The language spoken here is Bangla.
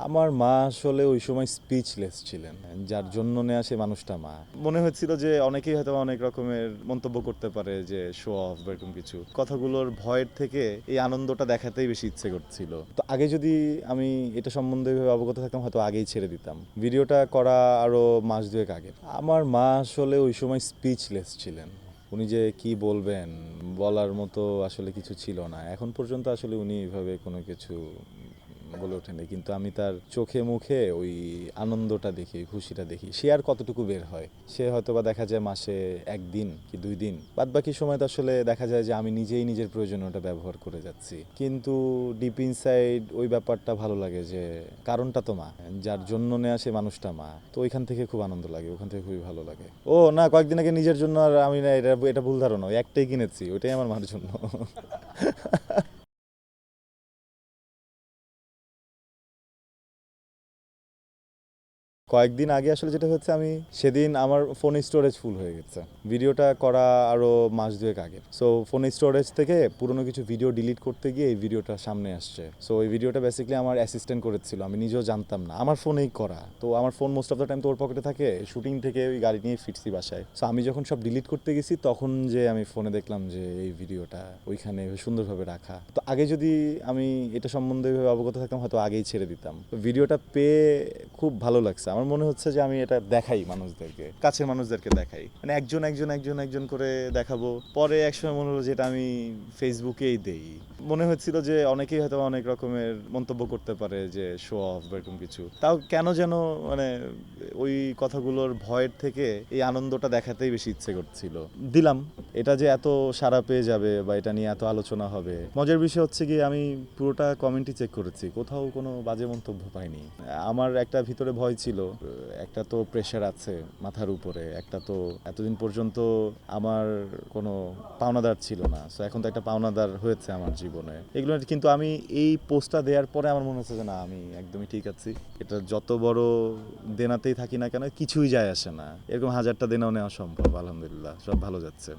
আমার মা আসলে ওই সময় স্পিচলেস ছিলেন, যার জন্য নেয়া সে মানুষটা মা। মনে হচ্ছিল যে অনেকেই হয়তো অনেক রকমের মন্তব্য করতে পারে যে শো অফ বা এরকম কিছু, কথাগুলোর ভয়ের থেকে এই আনন্দটা দেখাতেই বেশি ইচ্ছে করছিল। তো আগে যদি আমি এটা সম্বন্ধে অবগত থাকতাম হয়তো আগেই ছেড়ে দিতাম। ভিডিওটা করা আরো মাস দুয়েক আগে। আমার মা আসলে ওই সময় স্পিচলেস ছিলেন। উনি যে কি বলবেন, বলার মতো আসলে কিছু ছিল না। এখন পর্যন্ত আসলে উনি এভাবে কোনো কিছু বলে ওঠেনি, কিন্তু আমি তার চোখে মুখে ওই আনন্দটা দেখি, খুশিটা দেখি। সে আর কতটুকু বের হয়, সে হয়তো বা দেখা যায় মাসে একদিন কি 2 দিন, বাদ বাকি সময় তো আসলে দেখা যায় যে আমি নিজেই নিজের প্রয়োজনে ওটা ব্যবহার করে যাচ্ছি। কিন্তু ডিপ ইনসাইড ওই ব্যাপারটা ভালো লাগে যে কারণটা তো মা, যার জন্য নেয়া সে মানুষটা মা। তো ওইখান থেকে খুব আনন্দ লাগে, ওখান থেকে খুবই ভালো লাগে। ও না, কয়েকদিন আগে নিজের জন্য, আর আমি না, এটা এটা ভুল ধারণা, ওই একটাই কিনেছি, ওইটাই আমার মার জন্য। কয়েকদিন আগে আসলে যেটা হচ্ছে, আমি সেদিন আমার ফোনে স্টোরেজ ফুল হয়ে গেছে। ভিডিওটা করা আরো মাস দুয়েক আগে। সো ফোনের স্টোরেজ থেকে পুরনো কিছু ভিডিও ডিলিট করতে গিয়ে এই ভিডিওটা সামনে আসছে। সো এই ভিডিওটা বেসিক্যালি আমার অ্যাসিস্ট্যান্ট করেছিল, আমি নিজেও জানতাম না, আমার ফোনেই করা। তো আমার phone most of the time তো ওর পকেটে থাকে, শুটিং থেকে ওই গাড়ি নিয়ে ফিরছি বাসায়। সো আমি যখন সব ডিলিট করতে গেছি তখন যে আমি ফোনে দেখলাম যে এই ভিডিওটা ওইখানে সুন্দরভাবে রাখা। তো আগে যদি আমি এটা সম্বন্ধে অবগত থাকতাম হয়তো আগেই ছেড়ে দিতাম। ভিডিওটা পেয়ে খুব ভালো লাগছে। আমার মনে হচ্ছে যে আমি এটা দেখাই মানুষদেরকে, কাছের মানুষদেরকে দেখাই, মানে একজন একজন একজন একজন করে দেখাবো। পরে একসময় মনে হলো যে এটা আমি ফেসবুকেই দেই। মনে হচ্ছিল যে অনেকেই হয়তো অনেক রকমের মন্তব্য করতে পারে যে শো অফ বা এরকম কিছু, তাও কেন যেন মানে ওই কথাগুলোর ভয়ের থেকে এই আনন্দটা দেখাতেই বেশি ইচ্ছে করছিল। দিলাম। এটা যে এত সাড়া পেয়ে যাবে বা এটা নিয়ে এত আলোচনা হবে, মজার বিষয় হচ্ছে কি আমি পুরোটা কমেন্টই চেক করেছি, কোথাও কোনো বাজে মন্তব্য পাইনি। আমার একটা ভিতরে ভয় ছিল, একটা তো প্রেশার আছে মাথার উপরে, একটা তো এতদিন পর্যন্ত আমার কোনো পাওনাদার ছিল না, সো এখন তো একটা পাওনাদার হয়েছে আমার জীবনে এগুলো। কিন্তু আমি এই পোস্টটা দেওয়ার পরে আমার মনে হচ্ছে যে না, আমি একদমই ঠিক আছি। এটা যত বড় দেনাতেই থাকি না কেন কিছুই যায় আসে না, এরকম হাজারটা দেনাও নেওয়া সম্ভব। আলহামদুলিল্লাহ সব ভালো যাচ্ছে।